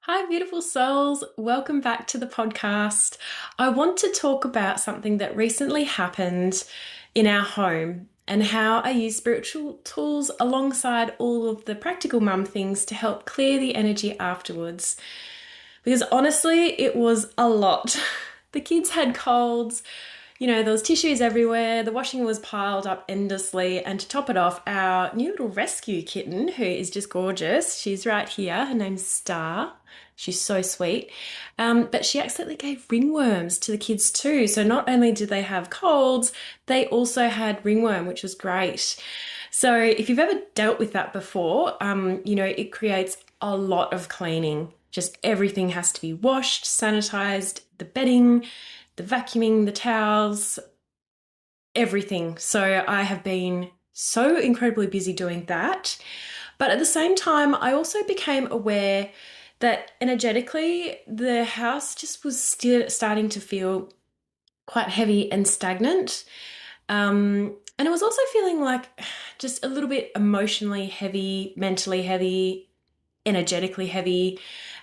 Hi, beautiful souls. Welcome back to the podcast. I want to talk about something that recently happened in our home and how I use spiritual tools alongside all of the practical mum things to help clear the energy afterwards. Because honestly, it was a lot. The kids had colds, there was tissues everywhere, the washing was piled up endlessly, and to top it off, our new little rescue kitten, who is just gorgeous, she's right here, her name's Star. She's so sweet. But she accidentally gave ringworms to the kids too. So not only did they have colds, they also had ringworm, which was great. So if you've ever dealt with that before, it creates a lot of cleaning. Just everything has to be washed, sanitized, the bedding, the vacuuming, the towels, everything. So I have been so incredibly busy doing that. But at the same time, I also became aware that energetically the house just was still starting to feel quite heavy and stagnant. And it was also feeling like just a little bit emotionally heavy, mentally heavy, energetically heavy.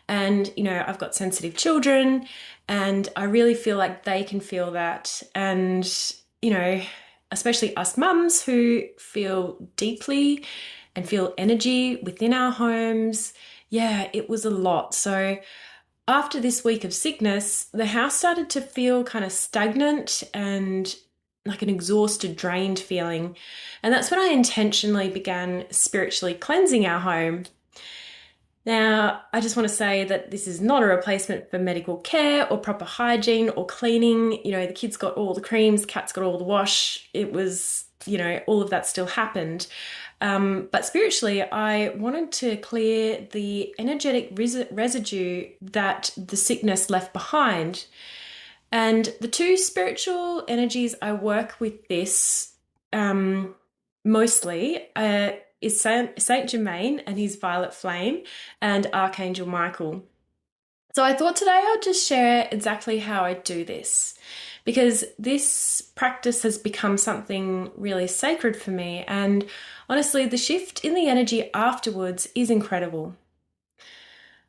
And, I've got sensitive children and I really feel like they can feel that. And, especially us mums who feel deeply and feel energy within our homes. Yeah, it was a lot. So after this week of sickness, the house started to feel kind of stagnant and like an exhausted, drained feeling. And that's when I intentionally began spiritually cleansing our home. Now, I just want to say that this is not a replacement for medical care or proper hygiene or cleaning. The kids got all the creams, cats got all the wash. It was, all of that still happened. But spiritually, I wanted to clear the energetic residue that the sickness left behind. And the two spiritual energies I work with this mostly is Saint Germaine and his violet flame and Archangel Michael. So I thought today I'd just share exactly how I do this because this practice has become something really sacred for me, and honestly the shift in the energy afterwards is incredible.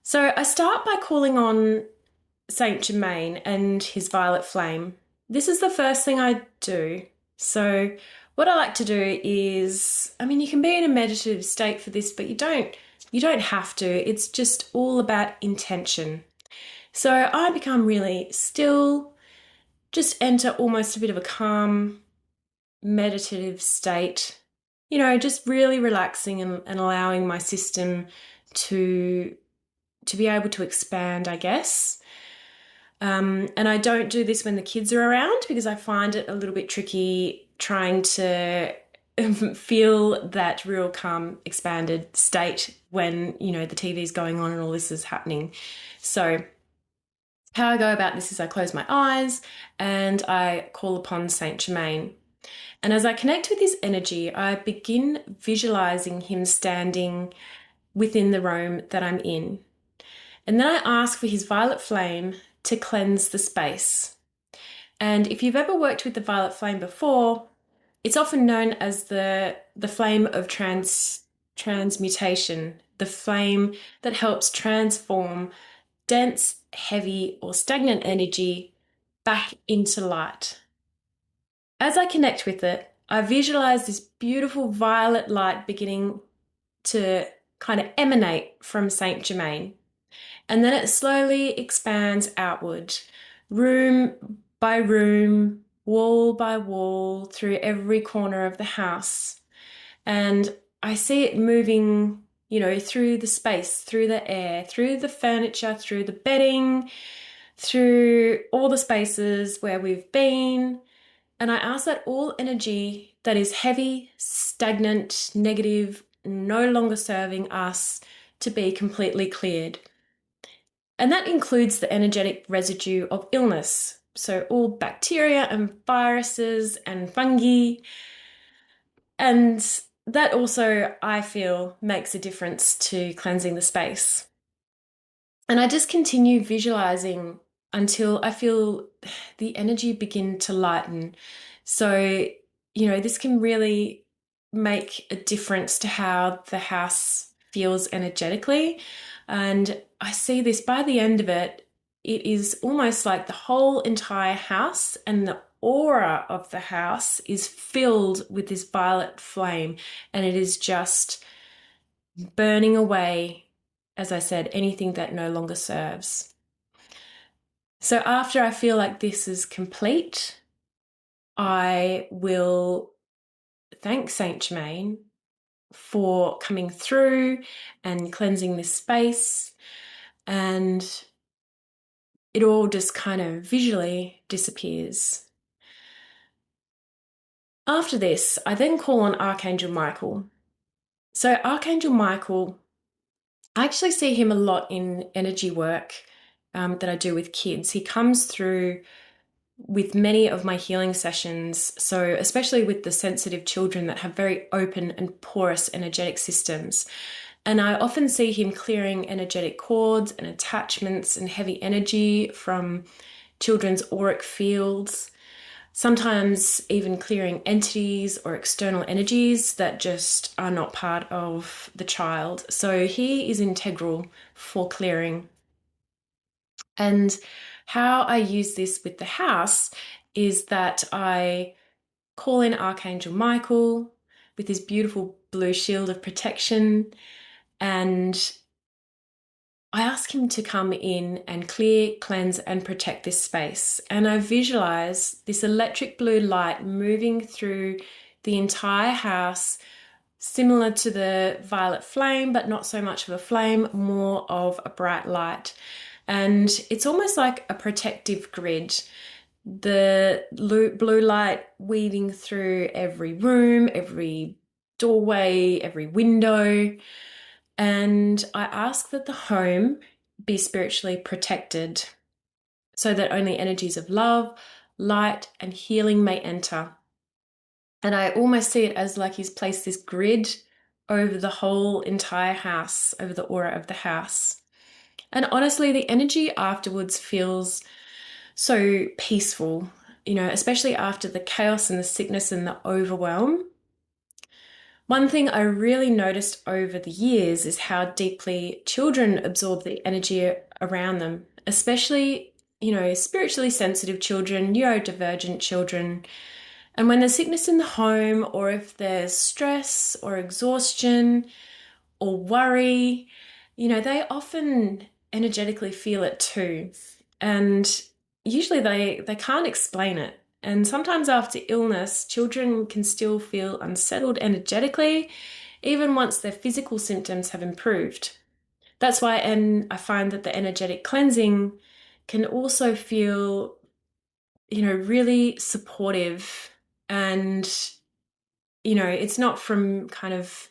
So I start by calling on Saint Germaine and his violet flame. This is the first thing I do. So what I like to do is, you can be in a meditative state for this, but you don't have to. It's just all about intention. So I become really still, just enter almost a bit of a calm, meditative state, just really relaxing and allowing my system to be able to expand, I guess. And I don't do this when the kids are around because I find it a little bit tricky trying to feel that real calm, expanded state when, the TV's going on and all this is happening. So how I go about this is I close my eyes and I call upon Saint Germaine. And as I connect with his energy, I begin visualizing him standing within the room that I'm in. And then I ask for his violet flame to cleanse the space. And if you've ever worked with the violet flame before, it's often known as the flame of transmutation, the flame that helps transform dense, heavy, or stagnant energy back into light. As I connect with it, I visualize this beautiful violet light beginning to kind of emanate from Saint Germaine. And then it slowly expands outward, room by room, wall by wall, through every corner of the house. And I see it moving, through the space, through the air, through the furniture, through the bedding, through all the spaces where we've been. And I ask that all energy that is heavy, stagnant, negative, no longer serving us to be completely cleared. And that includes the energetic residue of illness. So all bacteria and viruses and fungi. And that also, I feel, makes a difference to cleansing the space. And I just continue visualizing until I feel the energy begin to lighten. So, this can really make a difference to how the house feels energetically. And I see this by the end of it, it is almost like the whole entire house and the aura of the house is filled with this violet flame, and it is just burning away, as I said, anything that no longer serves. So after I feel like this is complete, I will thank Saint Germaine for coming through and cleansing this space, and it all just kind of visually disappears. After this, I then call on Archangel Michael. So Archangel Michael, I actually see him a lot in energy work that I do with kids. He comes through with many of my healing sessions, so especially with the sensitive children that have very open and porous energetic systems. And I often see him clearing energetic cords and attachments and heavy energy from children's auric fields, sometimes even clearing entities or external energies that just are not part of the child. So he is integral for clearing. And how I use this with the house is that I call in Archangel Michael with his beautiful blue shield of protection, and I ask him to come in and clear, cleanse, and protect this space. And I visualize this electric blue light moving through the entire house, similar to the violet flame, but not so much of a flame, more of a bright light. And it's almost like a protective grid. The blue light weaving through every room, every doorway, every window. And I ask that the home be spiritually protected so that only energies of love, light, and healing may enter. And I almost see it as like he's placed this grid over the whole entire house, over the aura of the house. And honestly, the energy afterwards feels so peaceful, especially after the chaos and the sickness and the overwhelm. One thing I really noticed over the years is how deeply children absorb the energy around them, especially, spiritually sensitive children, neurodivergent children. And when there's sickness in the home, or if there's stress or exhaustion or worry, they often energetically feel it too. And usually they can't explain it. And sometimes after illness, children can still feel unsettled energetically, even once their physical symptoms have improved. That's why, and I find that the energetic cleansing can also feel, really supportive. And, it's not from kind of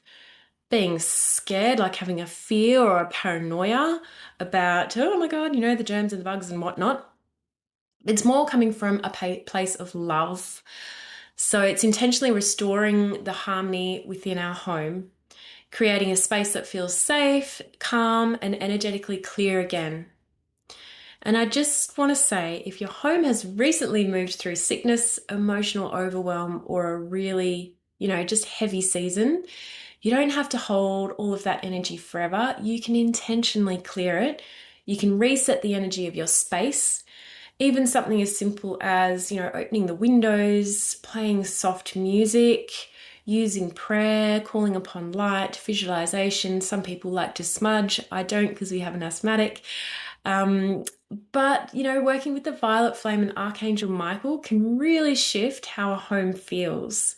being scared, like having a fear or a paranoia about, oh my God, the germs and the bugs and whatnot. It's more coming from a place of love. So it's intentionally restoring the harmony within our home, creating a space that feels safe, calm, and energetically clear again. And I just want to say, if your home has recently moved through sickness, emotional overwhelm, or a really, just heavy season, you don't have to hold all of that energy forever. You can intentionally clear it. You can reset the energy of your space. Even something as simple as, opening the windows, playing soft music, using prayer, calling upon light, visualization. Some people like to smudge. I don't, because we have an asthmatic. But, working with the violet flame and Archangel Michael can really shift how a home feels.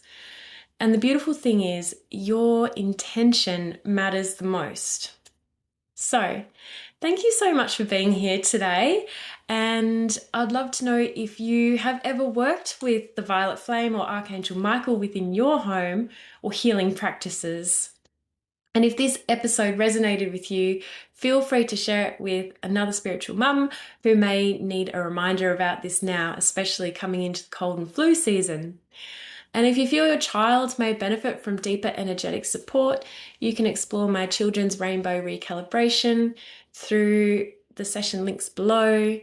And the beautiful thing is, your intention matters the most. So, thank you so much for being here today. And I'd love to know if you have ever worked with the violet flame or Archangel Michael within your home or healing practices. And if this episode resonated with you, feel free to share it with another spiritual mum who may need a reminder about this now, especially coming into the cold and flu season. And if you feel your child may benefit from deeper energetic support, you can explore my children's rainbow recalibration through the session links below.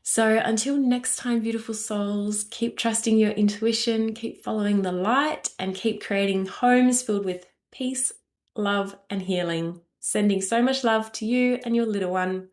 So until next time, beautiful souls, keep trusting your intuition, keep following the light, and keep creating homes filled with peace, love, and healing. Sending so much love to you and your little one.